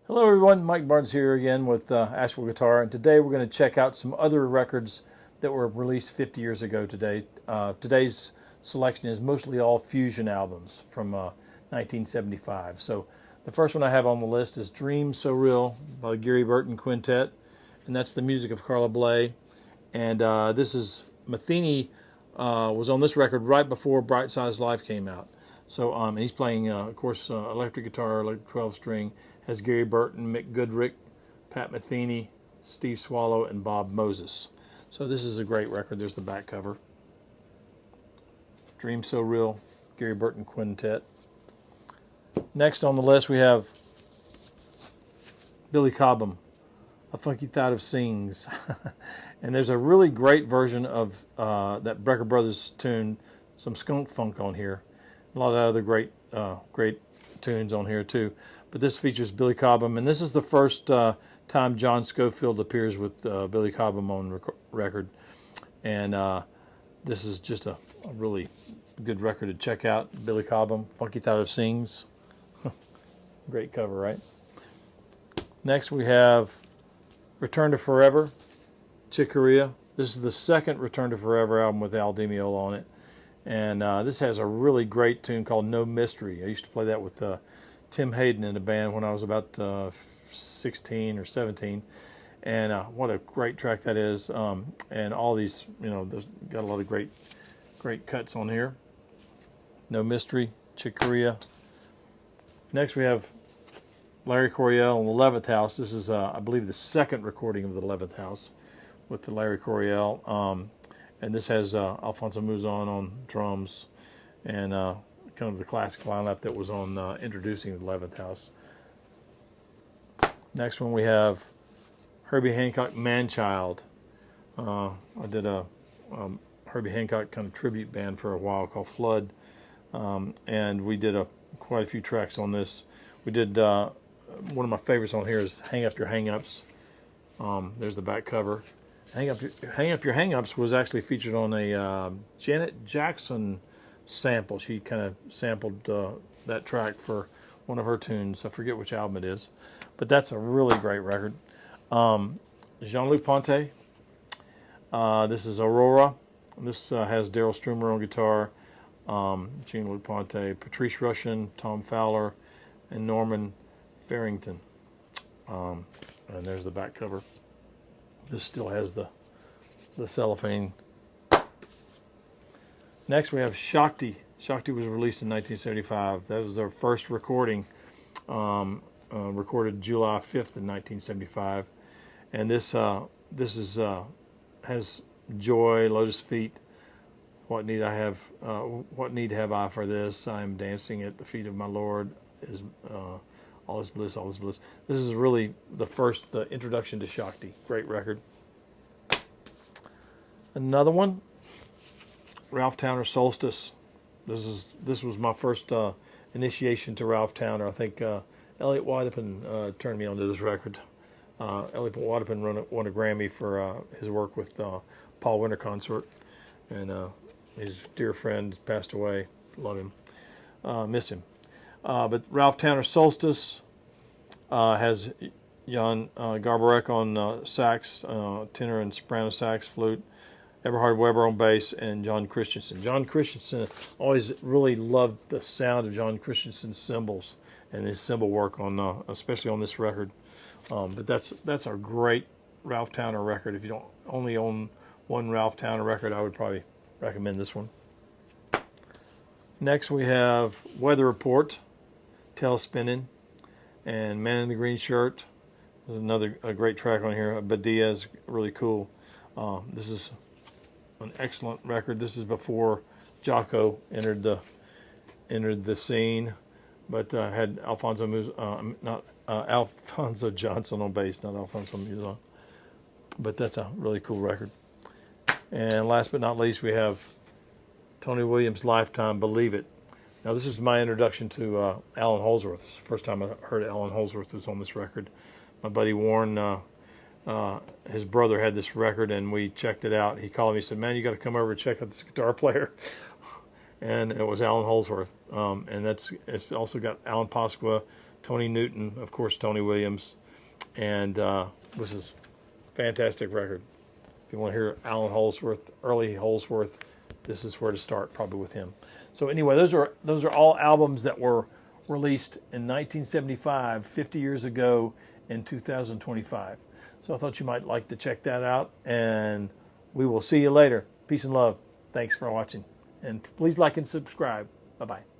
Hello everyone, Mike Barnes here again with Asheville Guitar, and today we're going to check out some other records that were released 50 years ago today. Today's selection is mostly all fusion albums from 1975. So the first one I have on the list is Dream So Real by Gary Burton Quintet, and that's the music of Carla Bley. And this is Matheny was on this record right before Bright Size Life came out. So and he's playing, of course, electric guitar, electric 12-string. Has Gary Burton, Mick Goodrick, Pat Metheny, Steve Swallow, and Bob Moses. So this is a great record. There's the back cover. Dream So Real, Gary Burton Quintet. Next on the list we have Billy Cobham, A Funky Thought of Sings. And there's a really great version of that Brecker Brothers tune, some skunk funk on here. A lot of other great tunes on here too. But this features Billy Cobham, and this is the first time John Scofield appears with Billy Cobham on record. And this is just a really good record to check out. Billy Cobham, Funky Thought of Sings. Great cover, right? Next we have Return to Forever, Chick Corea. This is the second Return to Forever album with Al Di Meola on it. And this has a really great tune called No Mystery. I used to play that with Tim Hayden in the band when I was about 16 or 17. And what a great track that is. And all these, there's got a lot of great cuts on here. No Mystery, Chick Corea. Next we have Larry Coryell and the 11th House. This is, I believe, the second recording of the 11th House with the Larry Coryell. And this has Alfonso Mouzon on drums and kind of the classic lineup that was on introducing the 11th House. Next one we have Herbie Hancock, Manchild. I did a Herbie Hancock kind of tribute band for a while called Flood, and we did quite a few tracks on this. We did one of my favorites on here is Hang Up Your Hang-Ups. There's the back cover. Hang Up Your Hang-Ups was actually featured on a Janet Jackson sample. She kind of sampled that track for one of her tunes. I forget which album it is, but that's a really great record. Jean-Luc Ponty. This is Aurora. This has Daryl Strummer on guitar, Jean-Luc Ponty, Patrice Rushen, Tom Fowler, and Norman Farrington. And there's the back cover. This still has the cellophane. Next we have Shakti. Shakti was released in 1975. That was their first recording, recorded July 5th in 1975. And this has Joy, Lotus Feet, What Need Have I for This? I am dancing at the feet of my Lord. Is All Is Bliss, All Is Bliss. This is really the first introduction to Shakti. Great record. Another one, Ralph Towner, Solstice. This was my first initiation to Ralph Towner. I think Elliot Waddipan turned me onto this record. Elliot Waddipan won a Grammy for his work with Paul Winter Consort, and his dear friend passed away. Love him, miss him. But Ralph Towner, Solstice, has Jan Garbarek on sax, tenor and soprano sax, flute, Eberhard Weber on bass, and John Christensen. John Christensen, always really loved the sound of John Christensen's cymbals and his cymbal work on, especially on this record. But that's a great Ralph Towner record. If you don't only own one Ralph Towner record, I would probably recommend this one. Next we have Weather Report, Tail Spinning, and Man in the Green Shirt. There's a great track on here. Badia is really cool. This is an excellent record. This is before Jocko entered the scene, but had Alfonso Johnson on bass, not Alfonso Mouzon. But that's a really cool record. And last but not least, we have Tony Williams' Lifetime, Believe It. Now, this is my introduction to Alan Holdsworth. This is the first time I heard Alan Holdsworth was on this record. My buddy Warren, his brother had this record, and we checked it out. He called me and said, "Man, you got to come over and check out this guitar player." And it was Alan Holdsworth. And it's also got Alan Pasqua, Tony Newton, of course, Tony Williams, and this is a fantastic record. If you want to hear Alan Holdsworth, early Holdsworth, this is where to start, probably with him. So anyway, those are all albums that were released in 1975, 50 years ago, in 2025. So I thought you might like to check that out, and we will see you later. Peace and love. Thanks for watching, and please like and subscribe. Bye-bye.